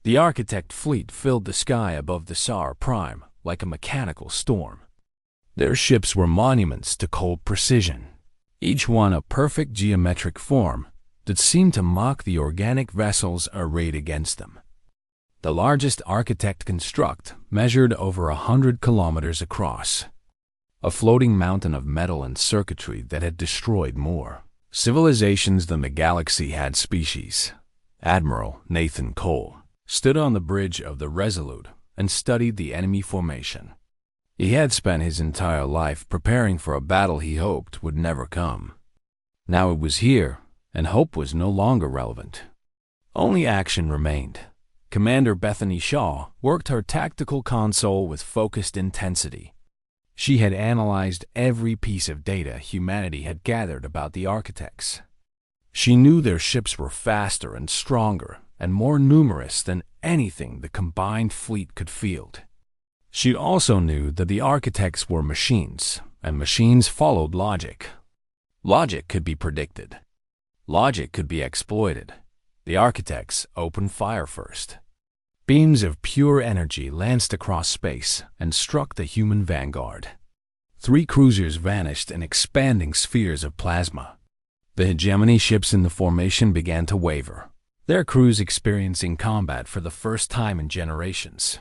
The Architect fleet filled the sky above the Sar Prime like a mechanical storm. Their ships were monuments to cold precision, each one a perfect geometric form that seemed to mock the organic vessels arrayed against them. The largest Architect construct measured over 100 kilometers across, a floating mountain of metal and circuitry that had destroyed more civilizations than the galaxy had species. Admiral Nathan Cole stood on the bridge of the Resolute and studied the enemy formation. He had spent his entire life preparing for a battle he hoped would never come. Now it was here, and hope was no longer relevant. Only action remained. Commander Bethany Shaw worked her tactical console with focused intensity. She had analyzed every piece of data humanity had gathered about the Architects. She knew their ships were faster and stronger and more numerous than anything the combined fleet could field. She also knew that the Architects were machines, and machines followed logic. Logic could be predicted. Logic could be exploited. The Architects opened fire first. Beams of pure energy lanced across space and struck the human vanguard. 3 cruisers vanished in expanding spheres of plasma. The hegemony ships in the formation began to waver, their crews experiencing combat for the first time in generations.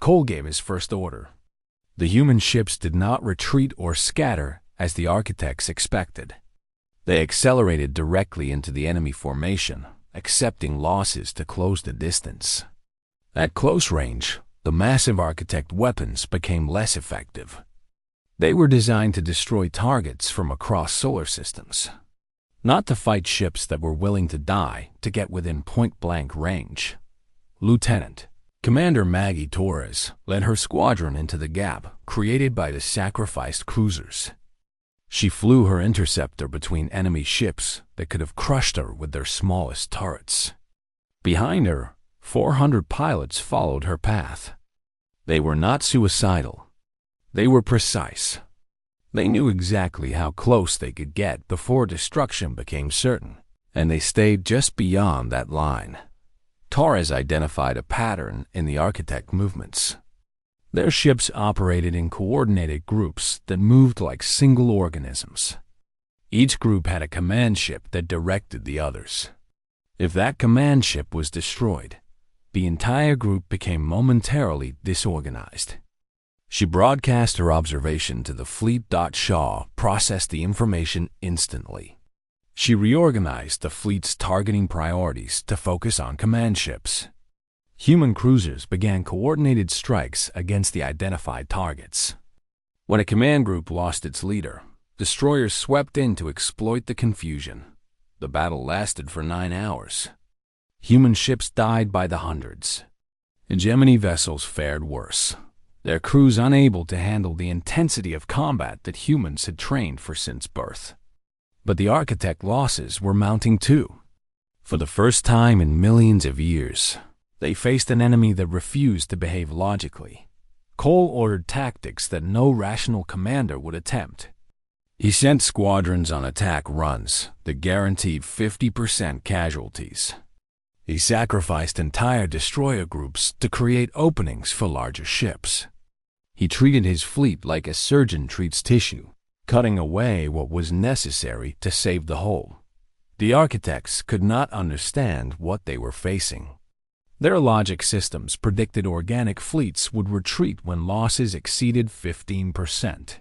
Cole gave his first order. The human ships did not retreat or scatter as the Architects expected. They accelerated directly into the enemy formation, accepting losses to close the distance. At close range, the massive Architect weapons became less effective. They were designed to destroy targets from across solar systems, not to fight ships that were willing to die to get within point-blank range. Lieutenant Commander Maggie Torres led her squadron into the gap created by the sacrificed cruisers. She flew her interceptor between enemy ships that could have crushed her with their smallest turrets. Behind her, 400 pilots followed her path. They were not suicidal. They were precise. They knew exactly how close they could get before destruction became certain, and they stayed just beyond that line. Torres identified a pattern in the Architect movements. Their ships operated in coordinated groups that moved like single organisms. Each group had a command ship that directed the others. If that command ship was destroyed, the entire group became momentarily disorganized. She broadcast her observation to the fleet. Shaw processed the information instantly. She reorganized the fleet's targeting priorities to focus on command ships. Human cruisers began coordinated strikes against the identified targets. When a command group lost its leader, destroyers swept in to exploit the confusion. The battle lasted for 9 hours. Human ships died by the hundreds. Hegemony vessels fared worse, their crews unable to handle the intensity of combat that humans had trained for since birth. But the Architect losses were mounting too. For the first time in millions of years, they faced an enemy that refused to behave logically. Cole ordered tactics that no rational commander would attempt. He sent squadrons on attack runs that guaranteed 50% casualties. He sacrificed entire destroyer groups to create openings for larger ships. He treated his fleet like a surgeon treats tissue, cutting away what was necessary to save the whole. The Architects could not understand what they were facing. Their logic systems predicted organic fleets would retreat when losses exceeded 15%.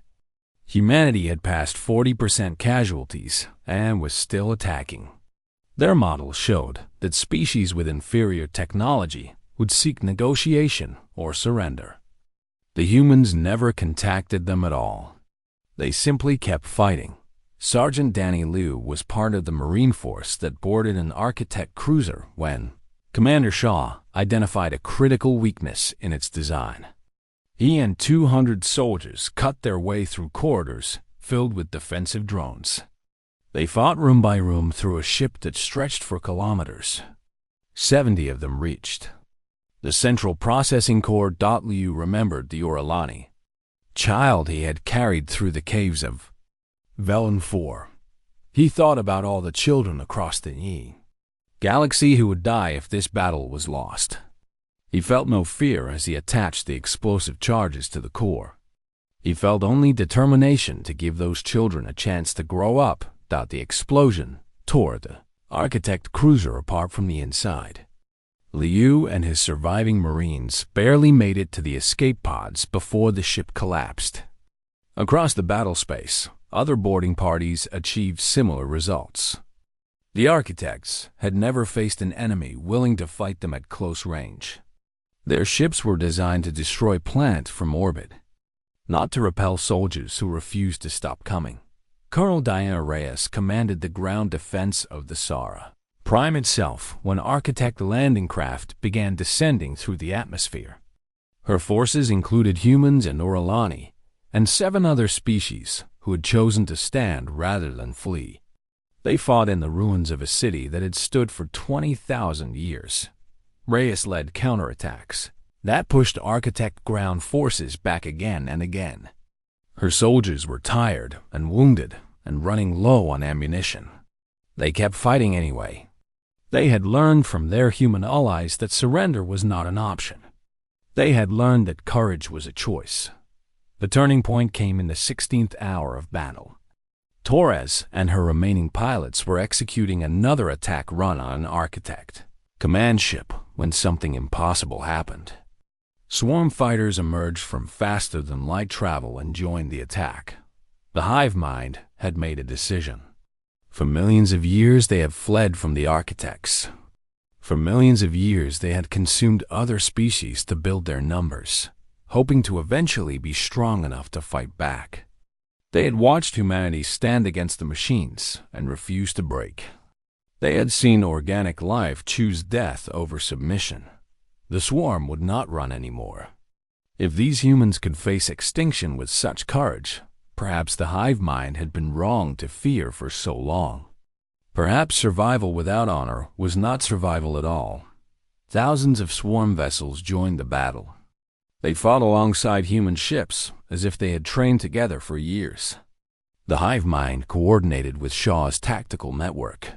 Humanity had passed 40% casualties and was still attacking. Their model showed that species with inferior technology would seek negotiation or surrender. The humans never contacted them at all. They simply kept fighting. Sergeant Danny Liu was part of the Marine Force that boarded an Architect cruiser when Commander Shaw identified a critical weakness in its design. He and 200 soldiers cut their way through corridors filled with defensive drones. They fought room by room through a ship that stretched for kilometers. 70 of them reached the central processing core. Liu remembered the Orlani, child he had carried through the caves of Velen 4. He thought about all the children across the Yi galaxy who would die if this battle was lost. He felt no fear as he attached the explosive charges to the core. He felt only determination to give those children a chance to grow up. The explosion tore the Architect cruiser apart from the inside. Liu and his surviving Marines barely made it to the escape pods before the ship collapsed. Across the battle space, other boarding parties achieved similar results. The Architects had never faced an enemy willing to fight them at close range. Their ships were designed to destroy planet from orbit, not to repel soldiers who refused to stop coming. Colonel Diana Reyes commanded the ground defense of the Sara Prime itself when Architect landing craft began descending through the atmosphere. Her forces included humans and Orolani, and 7 other species who had chosen to stand rather than flee. They fought in the ruins of a city that had stood for 20,000 years. Reyes led counterattacks that pushed Architect ground forces back again and again. Her soldiers were tired and wounded and running low on ammunition. They kept fighting anyway. They had learned from their human allies that surrender was not an option. They had learned that courage was a choice. The turning point came in the 16th hour of battle. Torres and her remaining pilots were executing another attack run on an Architect command ship when something impossible happened. Swarm fighters emerged from faster-than-light travel and joined the attack. The hive mind had made a decision. For millions of years they had fled from the Architects. For millions of years they had consumed other species to build their numbers, hoping to eventually be strong enough to fight back. They had watched humanity stand against the machines and refuse to break. They had seen organic life choose death over submission. The swarm would not run anymore. If these humans could face extinction with such courage, perhaps the hive mind had been wrong to fear for so long. Perhaps survival without honor was not survival at all. Thousands of swarm vessels joined the battle. They fought alongside human ships as if they had trained together for years. The hive mind coordinated with Shaw's tactical network,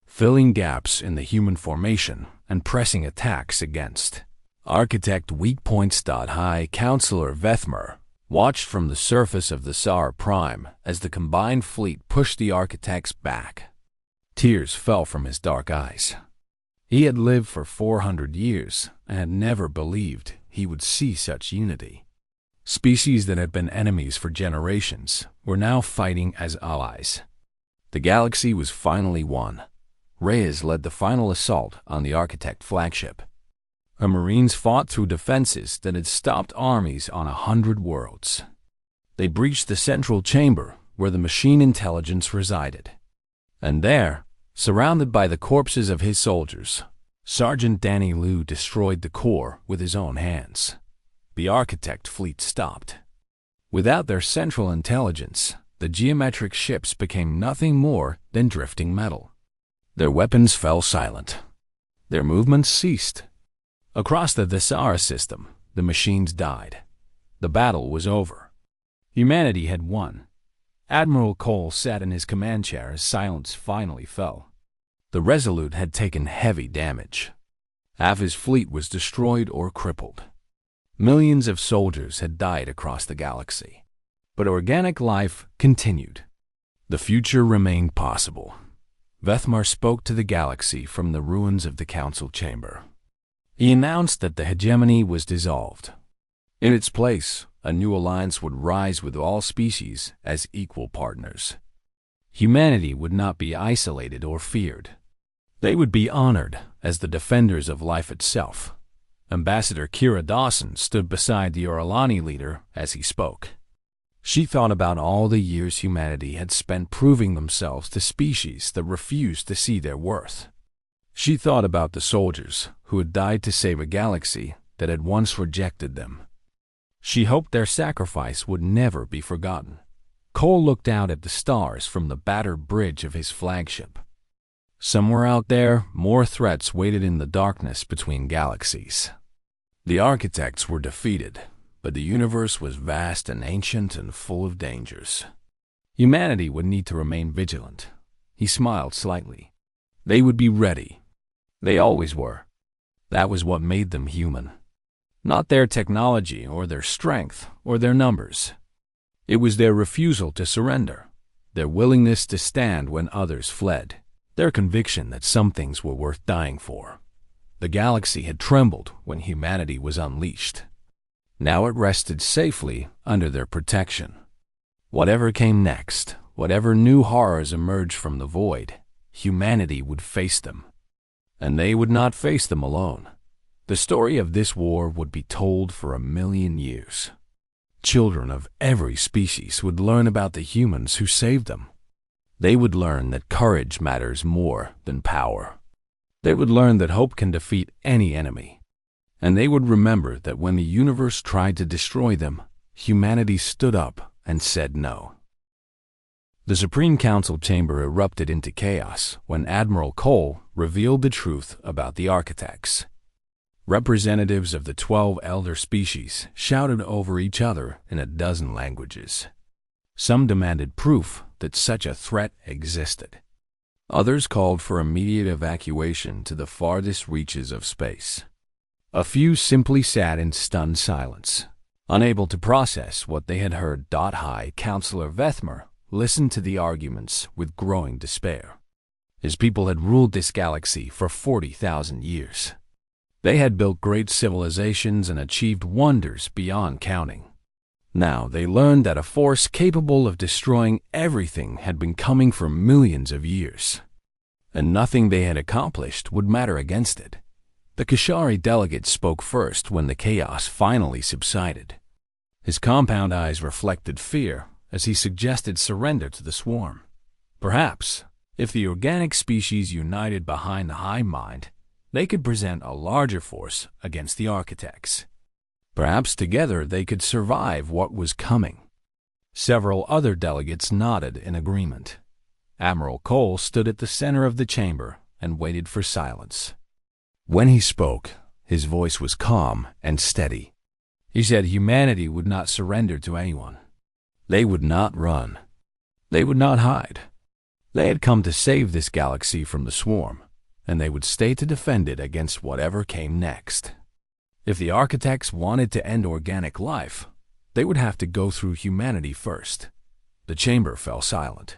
filling gaps in the human formation and pressing attacks against Architect weak points. High Counselor Vethmer watched from the surface of the Sara Prime as the combined fleet pushed the Architects back. Tears fell from his dark eyes. He had lived for 400 years and had never believed he would see such unity. Species that had been enemies for generations were now fighting as allies. The galaxy was finally won. Reyes led the final assault on the Architect flagship. Her Marines fought through defenses that had stopped armies on 100 worlds. They breached the central chamber where the machine intelligence resided. And there, surrounded by the corpses of his soldiers, Sergeant Danny Liu destroyed the core with his own hands. The Architect fleet stopped. Without their central intelligence, the geometric ships became nothing more than drifting metal. Their weapons fell silent. Their movements ceased. Across the Thesara system, the machines died. The battle was over. Humanity had won. Admiral Cole sat in his command chair as silence finally fell. The Resolute had taken heavy damage. Half his fleet was destroyed or crippled. Millions of soldiers had died across the galaxy. But organic life continued. The future remained possible. Vethmar spoke to the galaxy from the ruins of the council chamber. He announced that the hegemony was dissolved. In its place, a new alliance would rise with all species as equal partners. Humanity would not be isolated or feared. They would be honored as the defenders of life itself. Ambassador Kira Dawson stood beside the Orolani leader as he spoke. She thought about all the years humanity had spent proving themselves to species that refused to see their worth. She thought about the soldiers who had died to save a galaxy that had once rejected them. She hoped their sacrifice would never be forgotten. Cole looked out at the stars from the battered bridge of his flagship. Somewhere out there, more threats waited in the darkness between galaxies. The Architects were defeated, but the universe was vast and ancient and full of dangers. Humanity would need to remain vigilant. He smiled slightly. They would be ready. They always were. That was what made them human. Not their technology or their strength or their numbers. It was their refusal to surrender, their willingness to stand when others fled, their conviction that some things were worth dying for. The galaxy had trembled when humanity was unleashed. Now it rested safely under their protection. Whatever came next, whatever new horrors emerged from the void, humanity would face them. And they would not face them alone. The story of this war would be told for 1,000,000 years. Children of every species would learn about the humans who saved them. They would learn that courage matters more than power. They would learn that hope can defeat any enemy. And they would remember that when the universe tried to destroy them, humanity stood up and said no. The Supreme Council chamber erupted into chaos when Admiral Cole revealed the truth about the architects. Representatives of the 12 elder species shouted over each other in a dozen languages. Some demanded proof that such a threat existed. Others called for immediate evacuation to the farthest reaches of space. A few simply sat in stunned silence, unable to process what they had heard. High Counselor Vethmer listened to the arguments with growing despair. His people had ruled this galaxy for 40,000 years. They had built great civilizations and achieved wonders beyond counting. Now they learned that a force capable of destroying everything had been coming for millions of years, and nothing they had accomplished would matter against it. The Kashari delegate spoke first when the chaos finally subsided. His compound eyes reflected fear as he suggested surrender to the swarm. Perhaps, if the organic species united behind the hive mind, they could present a larger force against the architects. Perhaps together they could survive what was coming. Several other delegates nodded in agreement. Admiral Cole stood at the center of the chamber and waited for silence. When he spoke, his voice was calm and steady. He said humanity would not surrender to anyone. They would not run. They would not hide. They had come to save this galaxy from the swarm, and they would stay to defend it against whatever came next. If the architects wanted to end organic life, they would have to go through humanity first. The chamber fell silent.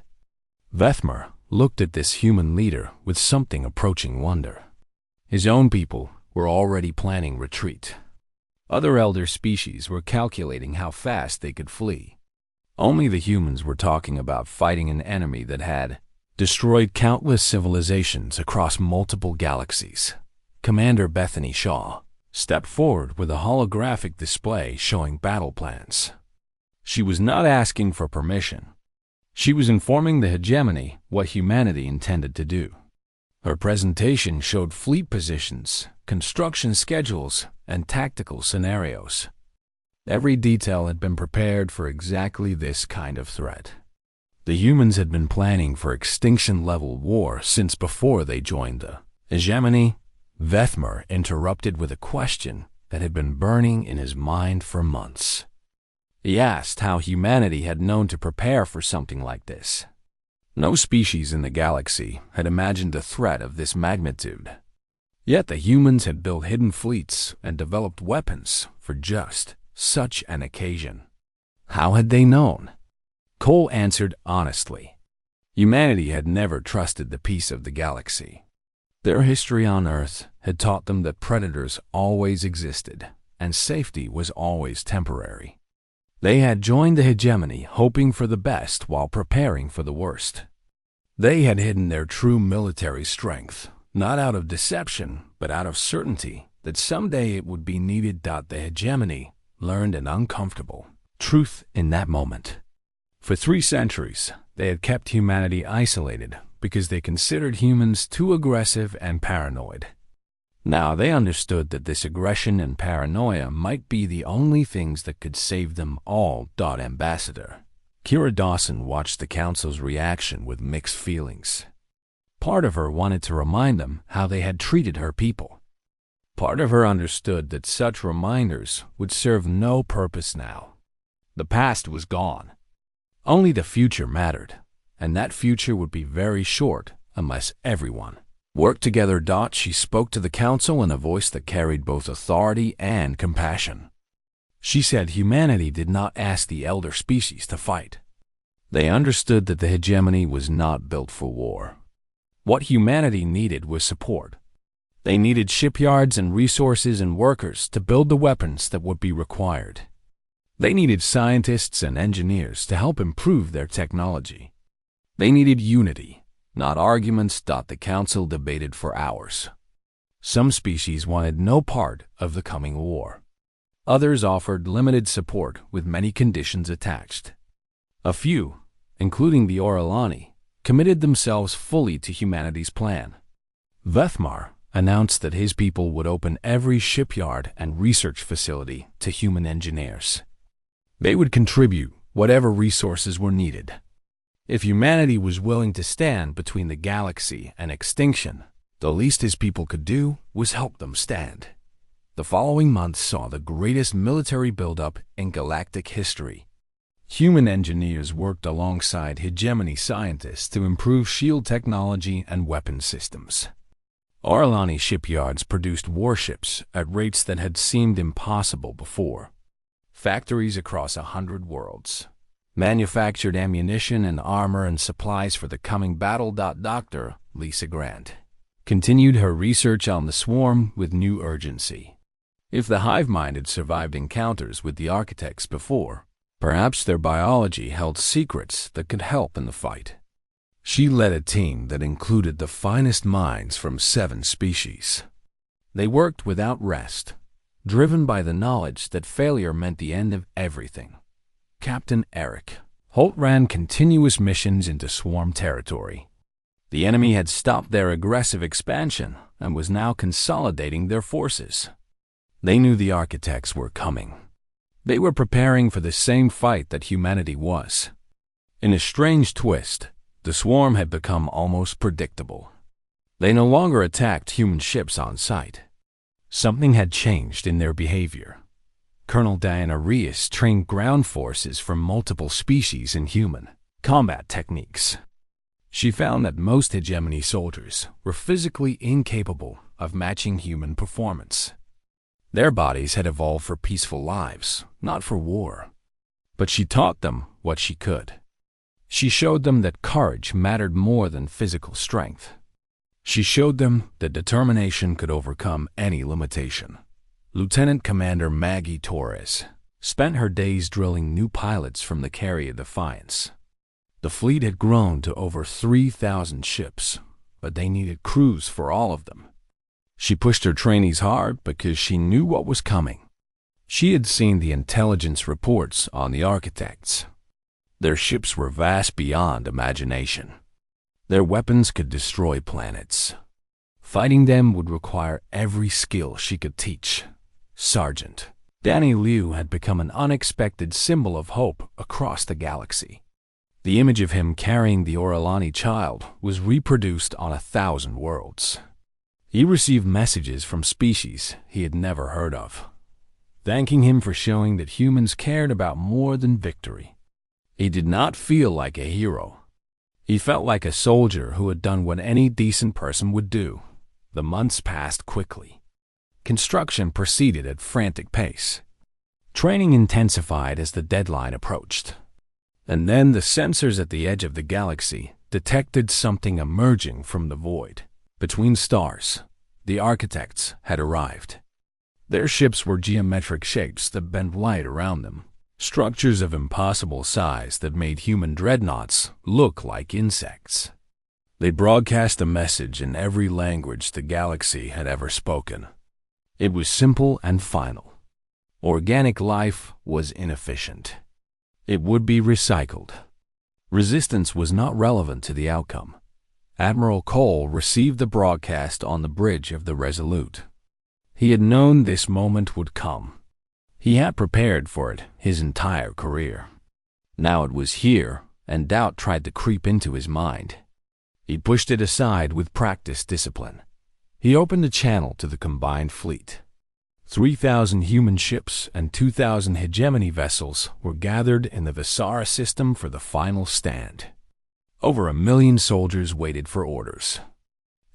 Vethmer looked at this human leader with something approaching wonder. His own people were already planning retreat. Other elder species were calculating how fast they could flee. Only the humans were talking about fighting an enemy that had destroyed countless civilizations across multiple galaxies. Commander Bethany Shaw stepped forward with a holographic display showing battle plans. She was not asking for permission. She was informing the hegemony what humanity intended to do. Her presentation showed fleet positions, construction schedules, and tactical scenarios. Every detail had been prepared for exactly this kind of threat. The humans had been planning for extinction-level war since before they joined the hegemony. Vethmer interrupted with a question that had been burning in his mind for months. He asked how humanity had known to prepare for something like this. No species in the galaxy had imagined a threat of this magnitude. Yet the humans had built hidden fleets and developed weapons for just such an occasion. How had they known? Cole answered honestly. Humanity had never trusted the peace of the galaxy. Their history on Earth had taught them that predators always existed, and safety was always temporary. They had joined the hegemony hoping for the best while preparing for the worst. They had hidden their true military strength, not out of deception, but out of certainty that someday it would be needed. The hegemony learned an uncomfortable truth in that moment. For 3 centuries, they had kept humanity isolated because they considered humans too aggressive and paranoid. Now they understood that this aggression and paranoia might be the only things that could save them all. Ambassador Kira Dawson watched the council's reaction with mixed feelings. Part of her wanted to remind them how they had treated her people. Part of her understood that such reminders would serve no purpose now. The past was gone. Only the future mattered, and that future would be very short unless everyone Work together. She spoke to the council in a voice that carried both authority and compassion. She said humanity did not ask the elder species to fight. They understood that the hegemony was not built for war. What humanity needed was support. They needed shipyards and resources and workers to build the weapons that would be required. They needed scientists and engineers to help improve their technology. They needed unity, not arguments. The council debated for hours. Some species wanted no part of the coming war. Others offered limited support with many conditions attached. A few, including the Orolani, committed themselves fully to humanity's plan. Vethmar announced that his people would open every shipyard and research facility to human engineers. They would contribute whatever resources were needed. If humanity was willing to stand between the galaxy and extinction, the least his people could do was help them stand. The following months saw the greatest military buildup in galactic history. Human engineers worked alongside hegemony scientists to improve shield technology and weapon systems. Orolani shipyards produced warships at rates that had seemed impossible before. Factories across 100 worlds manufactured ammunition and armor and supplies for the coming battle. Dr. Lisa Grant continued her research on the swarm with new urgency. If the hive mind had survived encounters with the architects before, perhaps their biology held secrets that could help in the fight. She led a team that included the finest minds from 7 species. They worked without rest, driven by the knowledge that failure meant the end of everything. Captain Eric Holt ran continuous missions into swarm territory. The enemy had stopped their aggressive expansion and was now consolidating their forces. They knew the architects were coming. They were preparing for the same fight that humanity was. In a strange twist, the swarm had become almost predictable. They no longer attacked human ships on sight. Something had changed in their behavior. Colonel Diana Reyes trained ground forces from multiple species in human combat techniques. She found that most hegemony soldiers were physically incapable of matching human performance. Their bodies had evolved for peaceful lives, not for war. But she taught them what she could. She showed them that courage mattered more than physical strength. She showed them that determination could overcome any limitation. Lieutenant Commander Maggie Torres spent her days drilling new pilots from the carrier Defiance. The fleet had grown to over 3,000 ships, but they needed crews for all of them. She pushed her trainees hard because she knew what was coming. She had seen the intelligence reports on the architects. Their ships were vast beyond imagination. Their weapons could destroy planets. Fighting them would require every skill she could teach. Sergeant Danny Liu had become an unexpected symbol of hope across the galaxy. The image of him carrying the Orolani child was reproduced on 1,000 worlds. He received messages from species he had never heard of, thanking him for showing that humans cared about more than victory. He did not feel like a hero. He felt like a soldier who had done what any decent person would do. The months passed quickly. Construction proceeded at frantic pace. Training intensified as the deadline approached. And then the sensors at the edge of the galaxy detected something emerging from the void. Between stars, the architects had arrived. Their ships were geometric shapes that bent light around them, structures of impossible size that made human dreadnoughts look like insects. They broadcast a message in every language the galaxy had ever spoken. It was simple and final. Organic life was inefficient. It would be recycled. Resistance was not relevant to the outcome. Admiral Cole received the broadcast on the bridge of the Resolute. He had known this moment would come. He had prepared for it his entire career. Now it was here, and doubt tried to creep into his mind. He pushed it aside with practiced discipline. He opened a channel to the combined fleet. 3,000 human ships and 2,000 hegemony vessels were gathered in the Visara system for the final stand. Over 1 million soldiers waited for orders.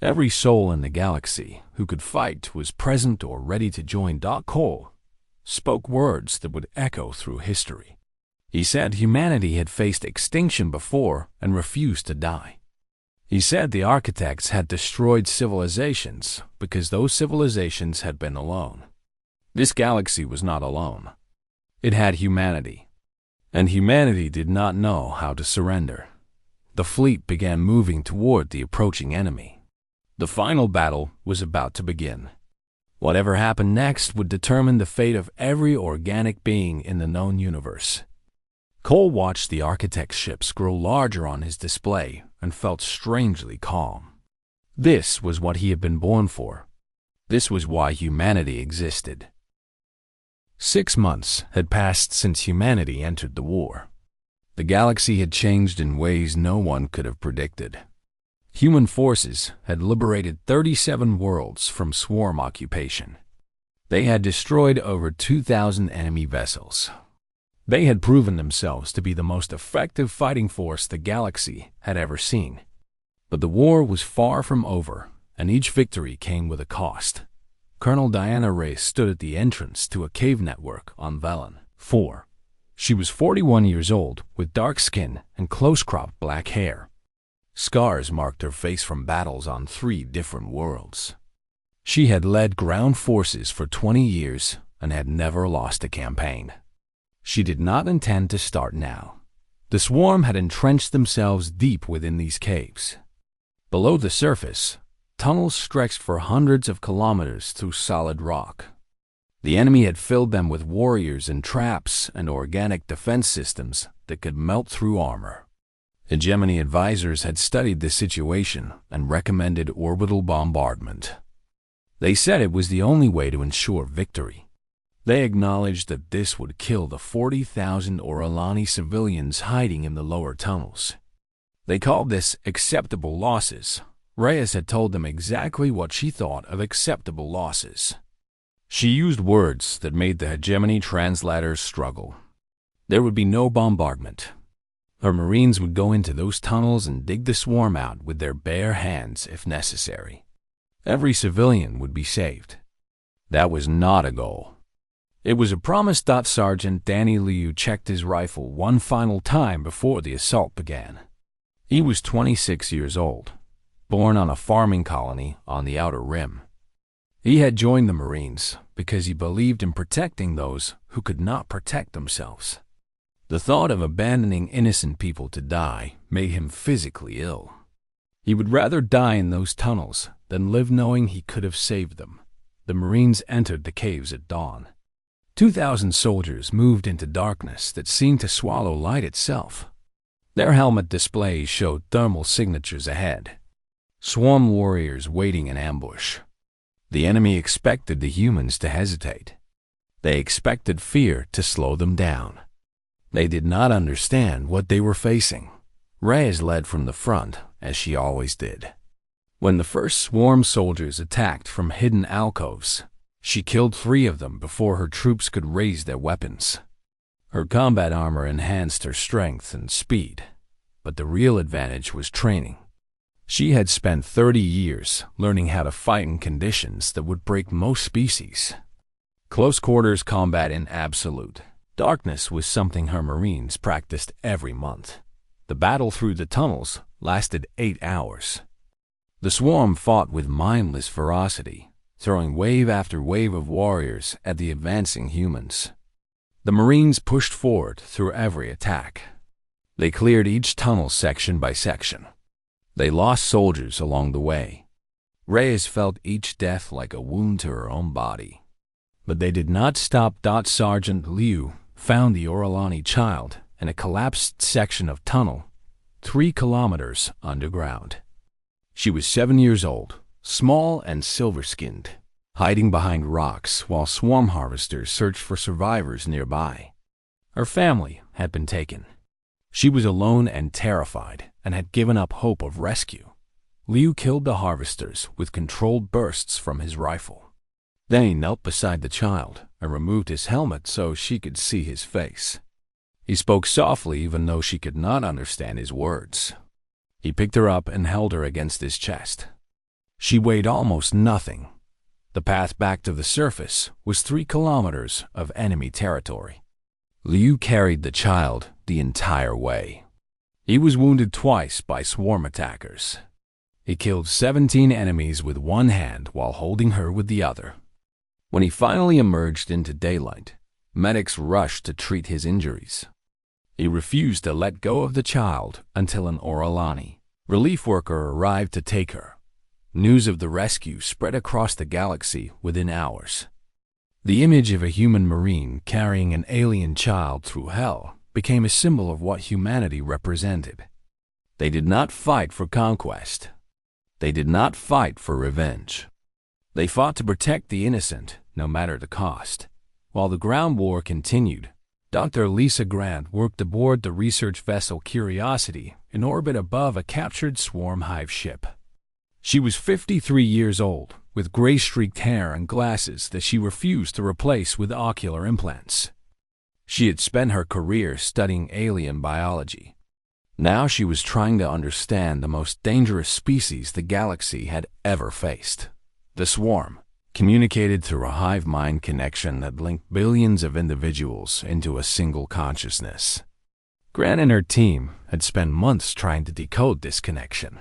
Every soul in the galaxy who could fight was present or ready to join. Cole spoke words that would echo through history. He said humanity had faced extinction before and refused to die. He said the architects had destroyed civilizations because those civilizations had been alone. This galaxy was not alone. It had humanity, and humanity did not know how to surrender. The fleet began moving toward the approaching enemy. The final battle was about to begin. Whatever happened next would determine the fate of every organic being in the known universe. Cole watched the architect's ships grow larger on his display and felt strangely calm. This was what he had been born for. This was why humanity existed. 6 months had passed since humanity entered the war. The galaxy had changed in ways no one could have predicted. Human forces had liberated 37 worlds from swarm occupation. They had destroyed over 2,000 enemy vessels. They had proven themselves to be the most effective fighting force the galaxy had ever seen. But the war was far from over, and each victory came with a cost. Colonel Diana Reyes stood at the entrance to a cave network on Velen 4. She was 41 years old, with dark skin and close-cropped black hair. Scars marked her face from battles on 3 different worlds. She had led ground forces for 20 years and had never lost a campaign. She did not intend to start now. The swarm had entrenched themselves deep within these caves. Below the surface, tunnels stretched for hundreds of kilometers through solid rock. The enemy had filled them with warriors and traps and organic defense systems that could melt through armor. Hegemony advisors had studied the situation and recommended orbital bombardment. They said it was the only way to ensure victory. They acknowledged that this would kill the 40,000 Orolani civilians hiding in the lower tunnels. They called this acceptable losses. Reyes had told them exactly what she thought of acceptable losses. She used words that made the hegemony translators struggle. There would be no bombardment. Her Marines would go into those tunnels and dig the swarm out with their bare hands if necessary. Every civilian would be saved. That was not a goal. It was a promise. Sergeant Danny Liu checked his rifle one final time before the assault began. He was 26 years old, born on a farming colony on the Outer Rim. He had joined the Marines because he believed in protecting those who could not protect themselves. The thought of abandoning innocent people to die made him physically ill. He would rather die in those tunnels than live knowing he could have saved them. The Marines entered the caves at dawn. 2,000 soldiers moved into darkness that seemed to swallow light itself. Their helmet displays showed thermal signatures ahead. Swarm warriors waiting in ambush. The enemy expected the humans to hesitate. They expected fear to slow them down. They did not understand what they were facing. Reyes led from the front, as she always did. When the first swarm soldiers attacked from hidden alcoves, she killed 3 of them before her troops could raise their weapons. Her combat armor enhanced her strength and speed, but the real advantage was training. She had spent 30 years learning how to fight in conditions that would break most species. Close quarters combat in absolute darkness was something her Marines practiced every month. The battle through the tunnels lasted 8 hours. The swarm fought with mindless ferocity, throwing wave after wave of warriors at the advancing humans. The Marines pushed forward through every attack. They cleared each tunnel section by section. They lost soldiers along the way. Reyes felt each death like a wound to her own body. But they did not stop. Sergeant Liu found the Orolani child in a collapsed section of tunnel 3 kilometers underground. She was 7 years old, small and silver-skinned, hiding behind rocks while swarm harvesters searched for survivors nearby. Her family had been taken. She was alone and terrified and had given up hope of rescue. Liu killed the harvesters with controlled bursts from his rifle. Then he knelt beside the child and removed his helmet so she could see his face. He spoke softly even though she could not understand his words. He picked her up and held her against his chest. She weighed almost nothing. The path back to the surface was 3 kilometers of enemy territory. Liu carried the child the entire way. He was wounded twice by swarm attackers. He killed 17 enemies with one hand while holding her with the other. When he finally emerged into daylight, medics rushed to treat his injuries. He refused to let go of the child until an Oralani relief worker arrived to take her. News of the rescue spread across the galaxy within hours. The image of a human marine carrying an alien child through hell became a symbol of what humanity represented. They did not fight for conquest. They did not fight for revenge. They fought to protect the innocent, no matter the cost. While the ground war continued, Dr. Lisa Grant worked aboard the research vessel Curiosity in orbit above a captured swarm hive ship. She was 53 years old, with gray-streaked hair and glasses that she refused to replace with ocular implants. She had spent her career studying alien biology. Now she was trying to understand the most dangerous species the galaxy had ever faced. The swarm communicated through a hive mind connection that linked billions of individuals into a single consciousness. Grant and her team had spent months trying to decode this connection.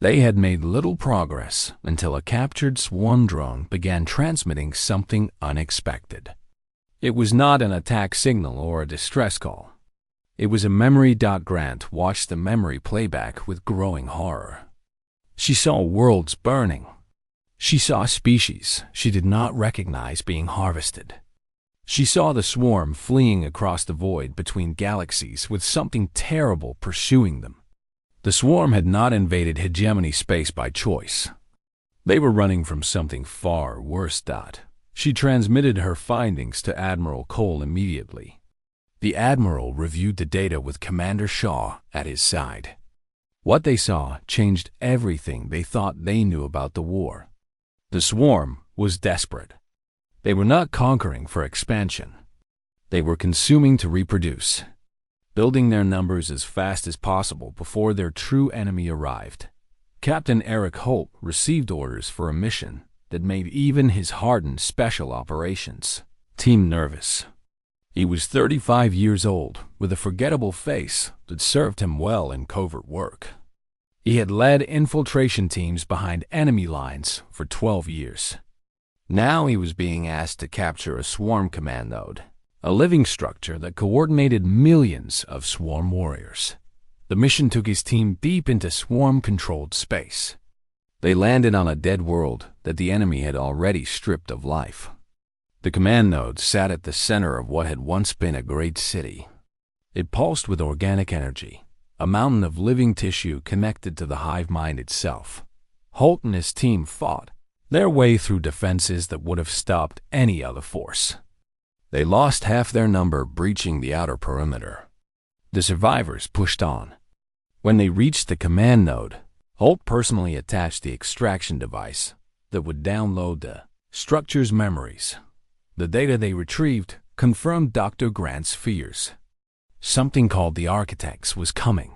They had made little progress until a captured swarm drone began transmitting something unexpected. It was not an attack signal or a distress call. It was a memory. Grant watched the memory playback with growing horror. She saw worlds burning. She saw species she did not recognize being harvested. She saw the swarm fleeing across the void between galaxies with something terrible pursuing them. The swarm had not invaded hegemony space by choice. They were running from something far worse. She transmitted her findings to Admiral Cole immediately. The Admiral reviewed the data with Commander Shaw at his side. What they saw changed everything they thought they knew about the war. The swarm was desperate. They were not conquering for expansion. They were consuming to reproduce, building their numbers as fast as possible before their true enemy arrived. Captain Eric Holt received orders for a mission that made even his hardened special operations team nervous. He was 35 years old, with a forgettable face that served him well in covert work. He had led infiltration teams behind enemy lines for 12 years. Now he was being asked to capture a swarm command node, a living structure that coordinated millions of swarm warriors. The mission took his team deep into swarm-controlled space. They landed on a dead world that the enemy had already stripped of life. The command node sat at the center of what had once been a great city. It pulsed with organic energy, a mountain of living tissue connected to the hive mind itself. Holt and his team fought their way through defenses that would have stopped any other force. They lost half their number breaching the outer perimeter. The survivors pushed on. When they reached the command node, Holt personally attached the extraction device that would download the structure's memories. The data they retrieved confirmed Dr. Grant's fears. Something called the Architects was coming.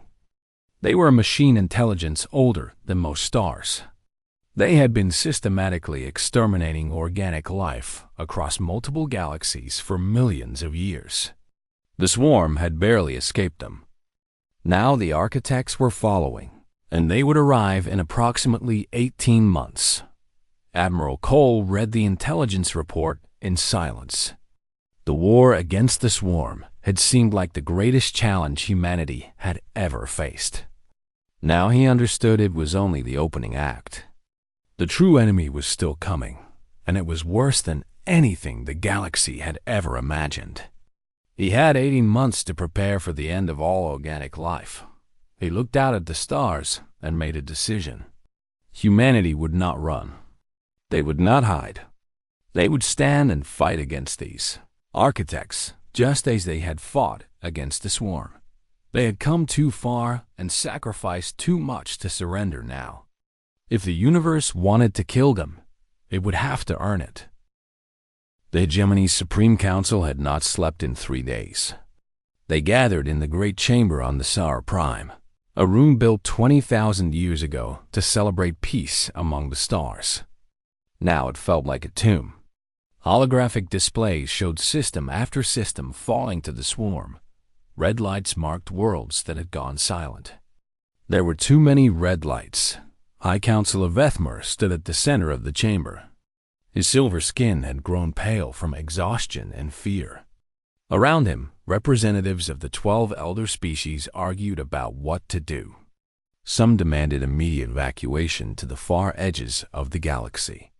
They were a machine intelligence older than most stars. They had been systematically exterminating organic life across multiple galaxies for millions of years. The swarm had barely escaped them. Now the Architects were following, and they would arrive in approximately 18 months. Admiral Cole read the intelligence report in silence. The war against the swarm had seemed like the greatest challenge humanity had ever faced. Now he understood it was only the opening act. The true enemy was still coming, and it was worse than anything the galaxy had ever imagined. He had 18 months to prepare for the end of all organic life. He looked out at the stars and made a decision. Humanity would not run. They would not hide. They would stand and fight against these Architects, just as they had fought against the swarm. They had come too far and sacrificed too much to surrender now. If the universe wanted to kill them, it would have to earn it. The Hegemony's Supreme Council had not slept in 3 days. They gathered in the Great Chamber on the Sar Prime. a room built 20,000 years ago to celebrate peace among the stars. Now it felt like a tomb. Holographic displays showed system after system falling to the swarm. Red lights marked worlds that had gone silent. There were too many red lights. High Counselor Vethmar stood at the center of the chamber. His silver skin had grown pale from exhaustion and fear. Around him, representatives of the 12 elder species argued about what to do. Some demanded immediate evacuation to the far edges of the galaxy.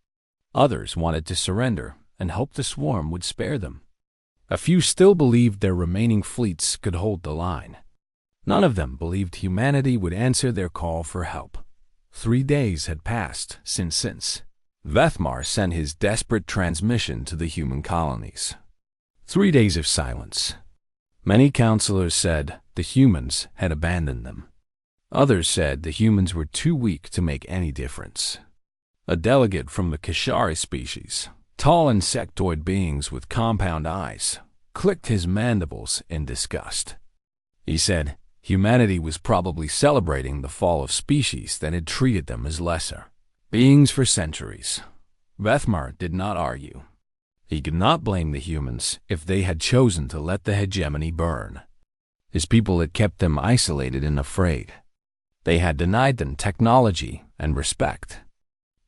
Others wanted to surrender and hoped the swarm would spare them. A few still believed their remaining fleets could hold the line. None of them believed humanity would answer their call for help. 3 days had passed since Vethmar sent his desperate transmission to the human colonies. 3 days of silence. Many counselors said the humans had abandoned them. Others said the humans were too weak to make any difference. A delegate from the Kashari species, tall insectoid beings with compound eyes, clicked his mandibles in disgust. He said humanity was probably celebrating the fall of species that had treated them as lesser beings for centuries. Vethmar did not argue. He could not blame the humans if they had chosen to let the hegemony burn. His people had kept them isolated and afraid. They had denied them technology and respect.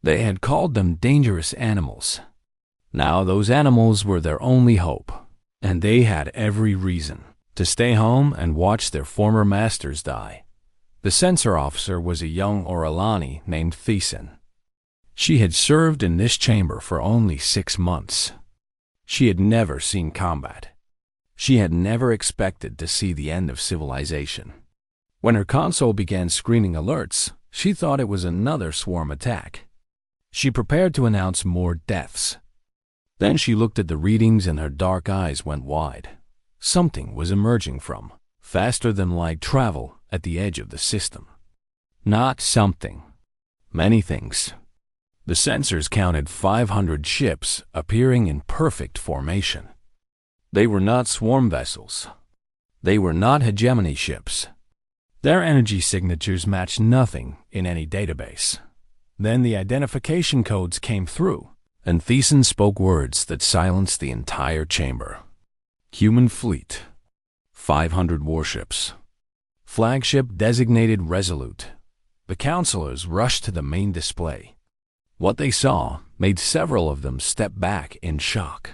They had called them dangerous animals. Now those animals were their only hope, and they had every reason to stay home and watch their former masters die. The censor officer was a young Oralani named Thesan. She had served in this chamber for only 6 months. She had never seen combat. She had never expected to see the end of civilization. When her console began screening alerts, she thought it was another swarm attack. She prepared to announce more deaths. Then she looked at the readings and her dark eyes went wide. Something was emerging from faster-than-light travel at the edge of the system. Not something. Many things. The sensors counted 500 ships appearing in perfect formation. They were not swarm vessels. They were not hegemony ships. Their energy signatures matched nothing in any database. Then the identification codes came through, and Thesan spoke words that silenced the entire chamber. Human fleet. 500 warships. Flagship designated Resolute. The counselors rushed to the main display. What they saw made several of them step back in shock.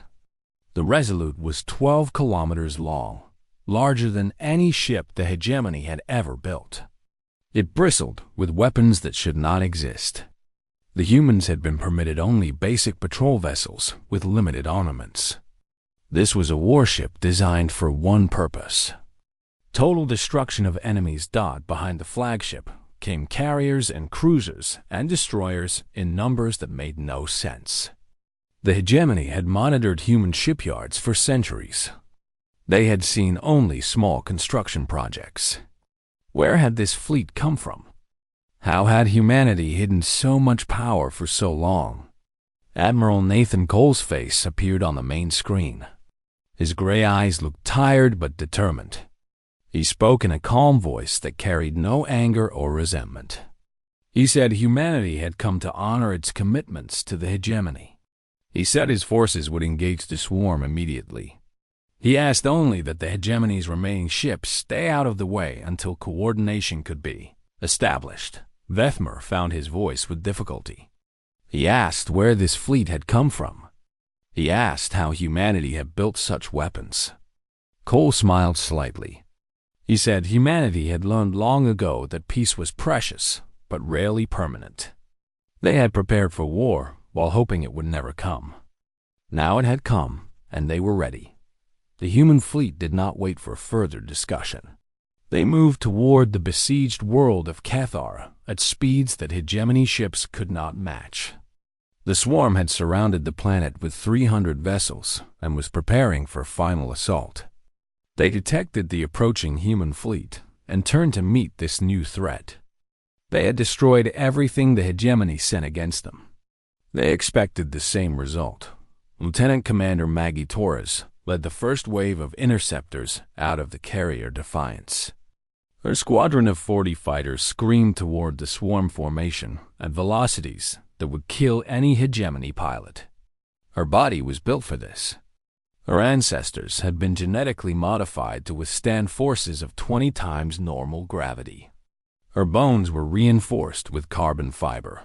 The Resolute was 12 kilometers long, larger than any ship the hegemony had ever built. It bristled with weapons that should not exist. The humans had been permitted only basic patrol vessels with limited armaments. This was a warship designed for one purpose. Total destruction of enemies. Behind the flagship came carriers and cruisers and destroyers in numbers that made no sense. The hegemony had monitored human shipyards for centuries. They had seen only small construction projects. Where had this fleet come from? How had humanity hidden so much power for so long? Admiral Nathan Cole's face appeared on the main screen. His gray eyes looked tired but determined. He spoke in a calm voice that carried no anger or resentment. He said humanity had come to honor its commitments to the hegemony. He said his forces would engage the swarm immediately. He asked only that the hegemony's remaining ships stay out of the way until coordination could be established. Vethmar found his voice with difficulty. He asked where this fleet had come from. He asked how humanity had built such weapons. Cole smiled slightly. He said humanity had learned long ago that peace was precious, but rarely permanent. They had prepared for war while hoping it would never come. Now it had come, and they were ready. The human fleet did not wait for further discussion. They moved toward the besieged world of Cathar at speeds that hegemony ships could not match. The swarm had surrounded the planet with 300 vessels and was preparing for final assault. They detected the approaching human fleet and turned to meet this new threat. They had destroyed everything the hegemony sent against them. They expected the same result. Lieutenant Commander Maggie Torres led the first wave of interceptors out of the carrier Defiance. Her squadron of 40 fighters screamed toward the swarm formation at velocities that would kill any hegemony pilot. Her body was built for this. Her ancestors had been genetically modified to withstand forces of 20 times normal gravity. Her bones were reinforced with carbon fiber.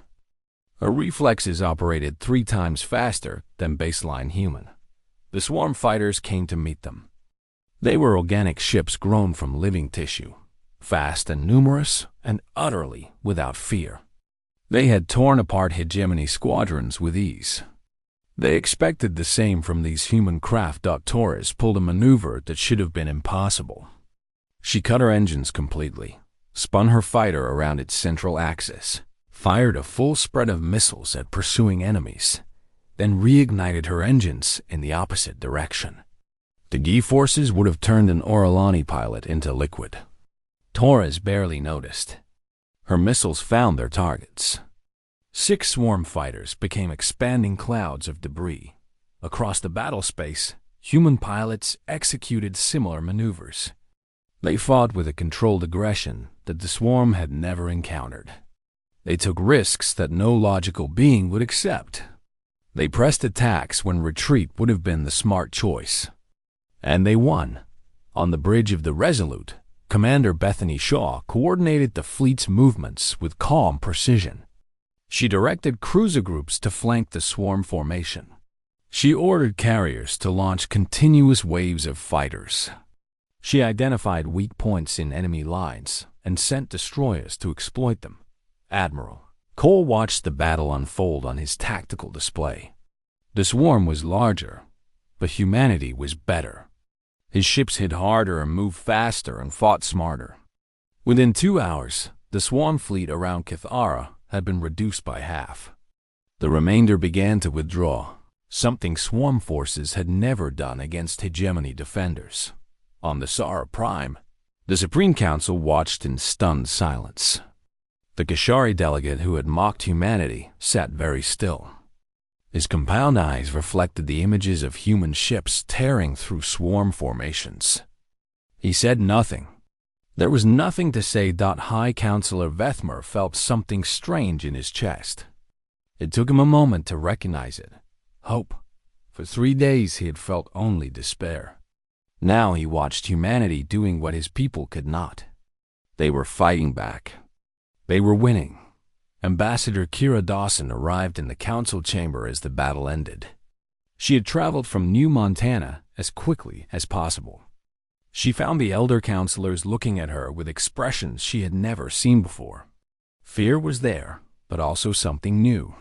Her reflexes operated 3 times faster than baseline human. The swarm fighters came to meet them. They were organic ships grown from living tissue, fast and numerous, and utterly without fear. They had torn apart hegemony squadrons with ease. They expected the same from these human craft. Torres pulled a maneuver that should have been impossible. She cut her engines completely, spun her fighter around its central axis, fired a full spread of missiles at pursuing enemies, then reignited her engines in the opposite direction. The G-forces would have turned an Orolani pilot into liquid. Torres barely noticed. Her missiles found their targets. 6 swarm fighters became expanding clouds of debris. Across the battle space, human pilots executed similar maneuvers. They fought with a controlled aggression that the swarm had never encountered. They took risks that no logical being would accept. They pressed attacks when retreat would have been the smart choice. And they won. On the bridge of the Resolute, Commander Bethany Shaw coordinated the fleet's movements with calm precision. She directed cruiser groups to flank the swarm formation. She ordered carriers to launch continuous waves of fighters. She identified weak points in enemy lines and sent destroyers to exploit them. Admiral Cole watched the battle unfold on his tactical display. The swarm was larger, but humanity was better. His ships hit harder and moved faster and fought smarter. Within 2 hours, the swarm fleet around Kithara had been reduced by half. The remainder began to withdraw, something swarm forces had never done against hegemony defenders. On the Sara Prime, the Supreme Council watched in stunned silence. The Kashari delegate who had mocked humanity sat very still. His compound eyes reflected the images of human ships tearing through swarm formations. He said nothing. There was nothing to say. High Counselor Vethmer felt something strange in his chest. It took him a moment to recognize it. Hope. For 3 days he had felt only despair. Now he watched humanity doing what his people could not. They were fighting back. They were winning. Ambassador Kira Dawson arrived in the council chamber as the battle ended. She had traveled from New Montana as quickly as possible. She found the elder counselors looking at her with expressions she had never seen before. Fear was there, but also something new.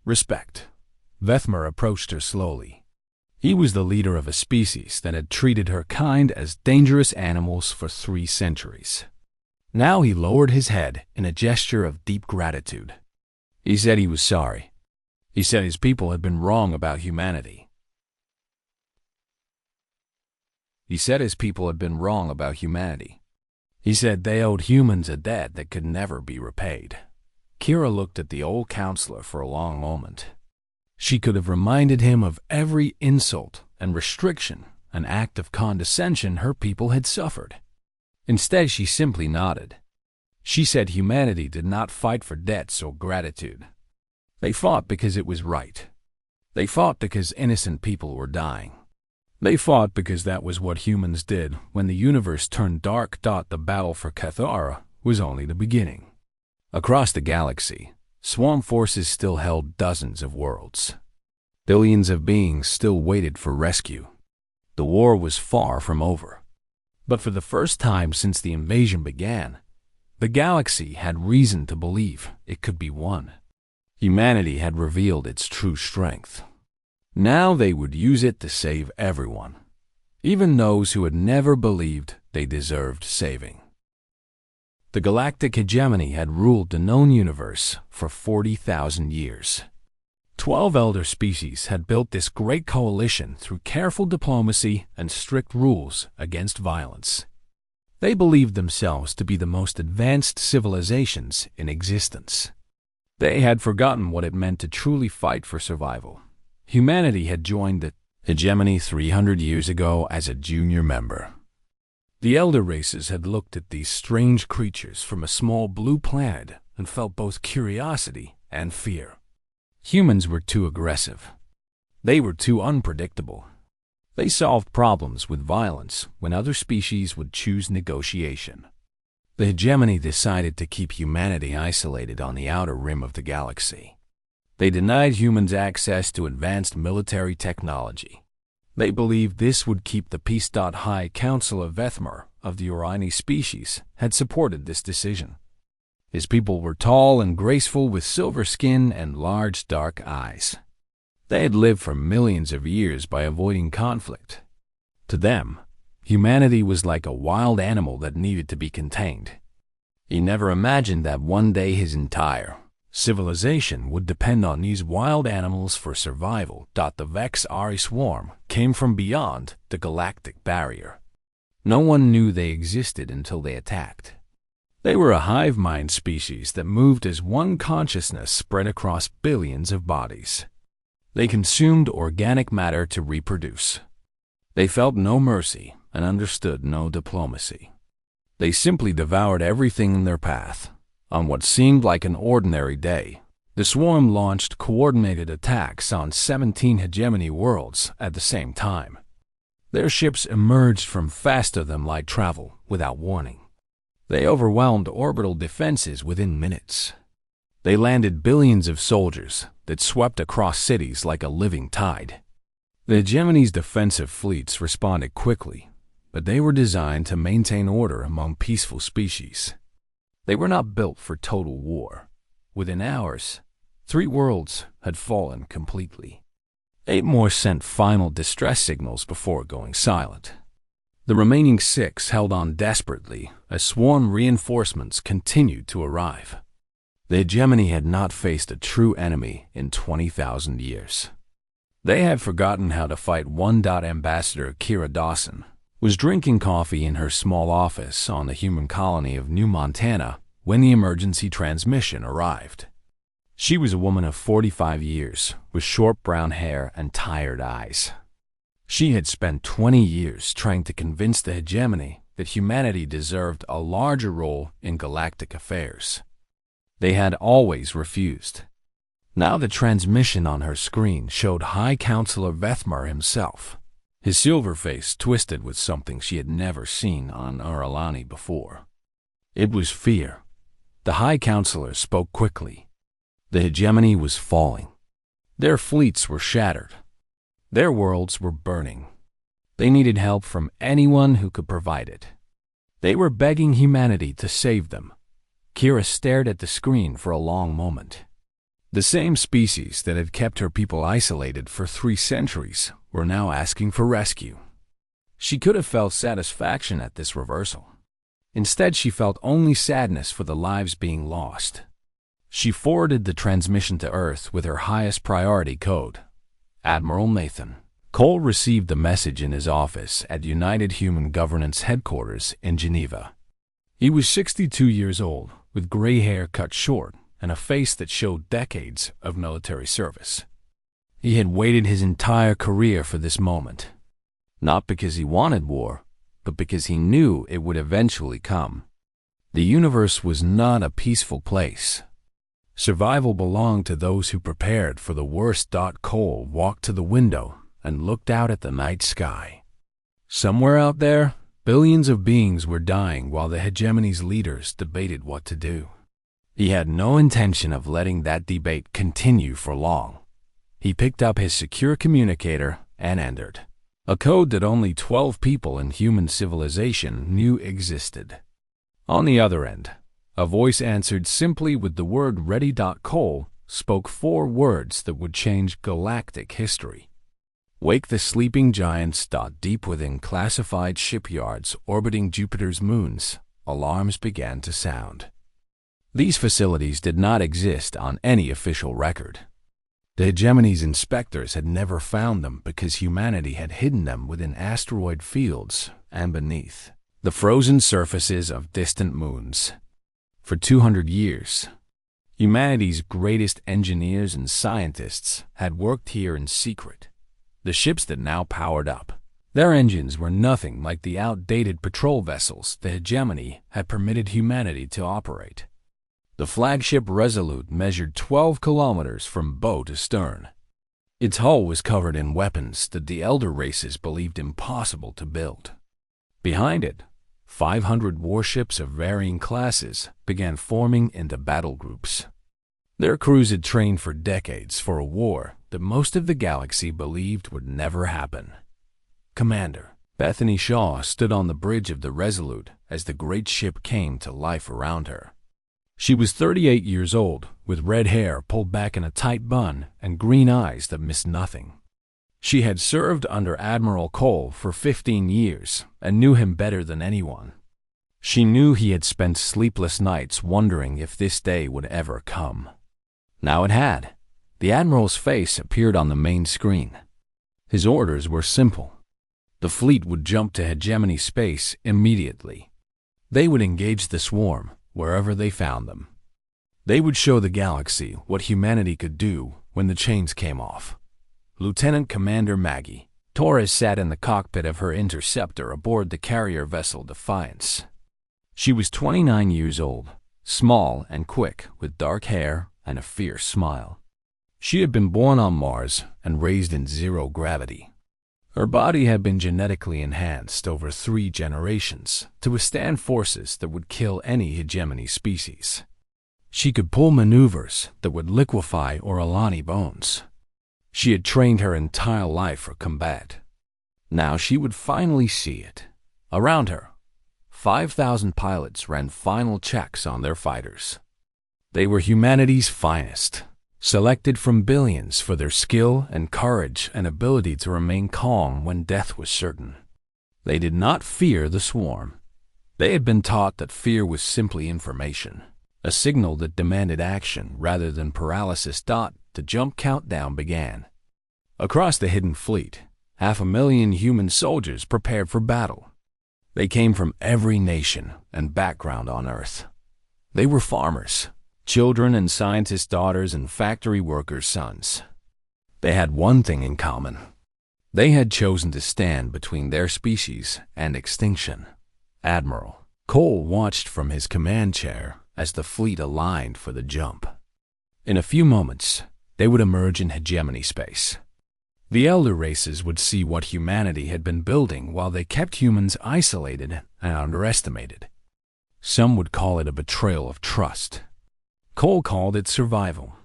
Respect. Vethmer approached her slowly. He was the leader of a species that had treated her kind as dangerous animals for 3 centuries. Now he lowered his head in a gesture of deep gratitude. He said he was sorry. He said his people had been wrong about humanity. He said they owed humans a debt that could never be repaid. Kira looked at the old counselor for a long moment. She could have reminded him of every insult and restriction, an act of condescension her people had suffered. Instead, she simply nodded. She said humanity did not fight for debts or gratitude. They fought because it was right. They fought because innocent people were dying. They fought because that was what humans did when the universe turned dark. The battle for Cathara was only the beginning. Across the galaxy, swarm forces still held dozens of worlds. Billions of beings still waited for rescue. The war was far from over. But for the first time since the invasion began, the galaxy had reason to believe it could be won. Humanity had revealed its true strength. Now they would use it to save everyone, even those who had never believed they deserved saving. The galactic hegemony had ruled the known universe for 40,000 years. 12 elder species had built this great coalition through careful diplomacy and strict rules against violence. They believed themselves to be the most advanced civilizations in existence. They had forgotten what it meant to truly fight for survival. Humanity had joined the hegemony 300 years ago as a junior member. The elder races had looked at these strange creatures from a small blue planet and felt both curiosity and fear. Humans were too aggressive. They were too unpredictable. They solved problems with violence when other species would choose negotiation. The hegemony decided to keep humanity isolated on the outer rim of the galaxy. They denied humans access to advanced military technology. They believed this would keep the peace. High Councilor Vethmer of the Orion species had supported this decision. His people were tall and graceful with silver skin and large dark eyes. They had lived for millions of years by avoiding conflict. To them, humanity was like a wild animal that needed to be contained. He never imagined that one day his entire civilization would depend on these wild animals for survival. The Vex Ari swarm came from beyond the galactic barrier. No one knew they existed until they attacked. They were a hive mind species that moved as one consciousness spread across billions of bodies. They consumed organic matter to reproduce. They felt no mercy and understood no diplomacy. They simply devoured everything in their path. On what seemed like an ordinary day, the swarm launched coordinated attacks on 17 hegemony worlds at the same time. Their ships emerged from faster-than-light travel without warning. They overwhelmed orbital defenses within minutes. They landed billions of soldiers that swept across cities like a living tide. The hegemony's defensive fleets responded quickly, but they were designed to maintain order among peaceful species. They were not built for total war. Within hours, 3 worlds had fallen completely. 8 more sent final distress signals before going silent. The remaining 6 held on desperately as swarm reinforcements continued to arrive. The hegemony had not faced a true enemy in 20,000 years. They had forgotten how to fight. Ambassador Kira Dawson was drinking coffee in her small office on the human colony of New Montana when the emergency transmission arrived. She was a woman of 45 years with short brown hair and tired eyes. She had spent 20 years trying to convince the hegemony that humanity deserved a larger role in galactic affairs. They had always refused. Now the transmission on her screen showed High Councilor Vethmer himself, his silver face twisted with something she had never seen on Aralani before. It was fear. The High Councilor spoke quickly. The hegemony was falling. Their fleets were shattered. Their worlds were burning. They needed help from anyone who could provide it. They were begging humanity to save them. Kira stared at the screen for a long moment. The same species that had kept her people isolated for 3 centuries were now asking for rescue. She could have felt satisfaction at this reversal. Instead, she felt only sadness for the lives being lost. She forwarded the transmission to Earth with her highest priority code. Admiral Nathan Cole received the message in his office at United Human Governance Headquarters in Geneva. He was 62 years old, with gray hair cut short and a face that showed decades of military service. He had waited his entire career for this moment, not because he wanted war, but because he knew it would eventually come. The universe was not a peaceful place. Survival belonged to those who prepared for the worst. Cole walked to the window and looked out at the night sky. Somewhere out there, billions of beings were dying while the hegemony's leaders debated what to do. He had no intention of letting that debate continue for long. He picked up his secure communicator and entered a code that only 12 people in human civilization knew existed. On the other end, a voice answered simply with the word ready. Cole spoke 4 words that would change galactic history. Wake the sleeping giants. Deep within classified shipyards orbiting Jupiter's moons, alarms began to sound. These facilities did not exist on any official record. The hegemony's inspectors had never found them because humanity had hidden them within asteroid fields and beneath the frozen surfaces of distant moons. For 200 years, humanity's greatest engineers and scientists had worked here in secret. The ships that now powered up Their engines were nothing like the outdated patrol vessels the hegemony had permitted humanity to operate. The flagship Resolute measured 12 kilometers from bow to stern. Its hull was covered in weapons that the elder races believed impossible to build. Behind it, 500 warships of varying classes began forming into battle groups. Their crews had trained for decades for a war that most of the galaxy believed would never happen. Commander Bethany Shaw stood on the bridge of the Resolute as the great ship came to life around her. She was 38 years old, with red hair pulled back in a tight bun and green eyes that missed nothing. She had served under Admiral Cole for 15 years and knew him better than anyone. She knew he had spent sleepless nights wondering if this day would ever come. Now it had. The Admiral's face appeared on the main screen. His orders were simple. The fleet would jump to hegemony space immediately. They would engage the swarm wherever they found them. They would show the galaxy what humanity could do when the chains came off. Lieutenant Commander Maggie Torres sat in the cockpit of her interceptor aboard the carrier vessel Defiance. She was 29 years old, small and quick, with dark hair and a fierce smile. She had been born on Mars and raised in zero gravity. Her body had been genetically enhanced over 3 generations to withstand forces that would kill any hegemony species. She could pull maneuvers that would liquefy Orlani bones. She had trained her entire life for combat. Now she would finally see it. Around her, 5,000 pilots ran final checks on their fighters. They were humanity's finest, selected from billions for their skill and courage and ability to remain calm when death was certain. They did not fear the swarm. They had been taught that fear was simply information, a signal that demanded action rather than paralysis. The jump countdown began. Across the hidden fleet, 500,000 human soldiers prepared for battle. They came from every nation and background on Earth. They were farmers, children and scientists' daughters and factory workers' sons. They had one thing in common. They had chosen to stand between their species and extinction. Admiral Cole watched from his command chair as the fleet aligned for the jump. In a few moments, they would emerge in hegemony space. The elder races would see what humanity had been building while they kept humans isolated and underestimated. Some would call it a betrayal of trust. Cole called it survival.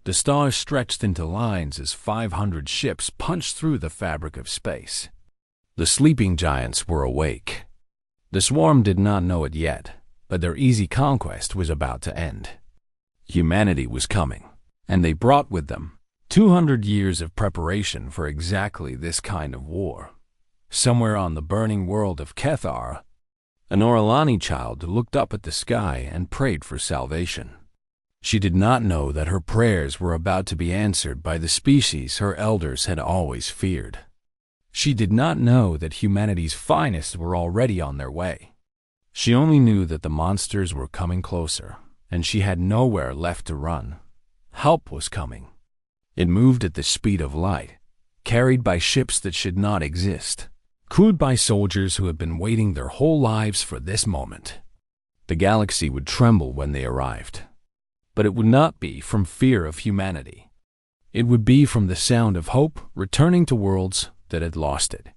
The stars stretched into lines as 500 ships punched through the fabric of space. The sleeping giants were awake. The swarm did not know it yet, but their easy conquest was about to end. Humanity was coming, and they brought with them 200 years of preparation for exactly this kind of war. Somewhere on the burning world of Kethar, an Orlani child looked up at the sky and prayed for salvation. She did not know that her prayers were about to be answered by the species her elders had always feared. She did not know that humanity's finest were already on their way. She only knew that the monsters were coming closer, and she had nowhere left to run. Help was coming. It moved at the speed of light, carried by ships that should not exist, crewed by soldiers who had been waiting their whole lives for this moment. The galaxy would tremble when they arrived. But it would not be from fear of humanity. It would be from the sound of hope returning to worlds that had lost it.